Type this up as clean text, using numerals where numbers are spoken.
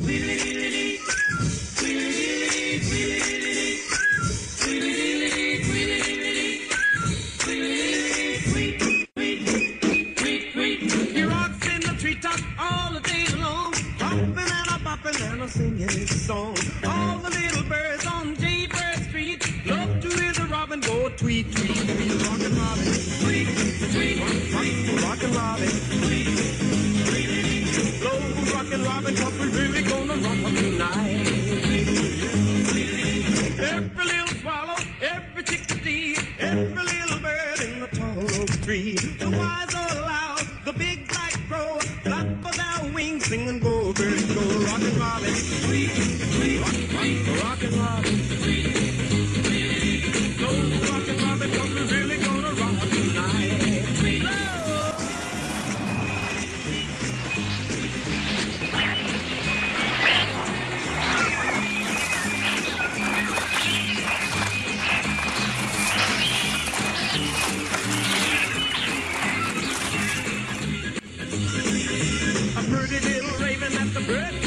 He rocks in the treetop all the day long, hopping and a bopping and a singing his song. All the little birds on Jaybird Street love to hear the robin go tweet, tweet, tweet. Rockin' Robin, tweet, tweet, tweet. Rockin' Robin, tweet, tweet. Blow rockin' Robin, 'cause we really gonna rock 'em tonight. Every little swallow, every chickadee, every little bird in the tall oak tree. The wise or loud, the big black crow, flap of their wings, sing and go, birds go. Rockin' Robin, tweet, tweet, tweet. Rockin' Robin, tweet, tweet. Blow rockin' Robin, 'cause we really gonna rock 'em tonight. Tweet. A pretty little raven, that's the bird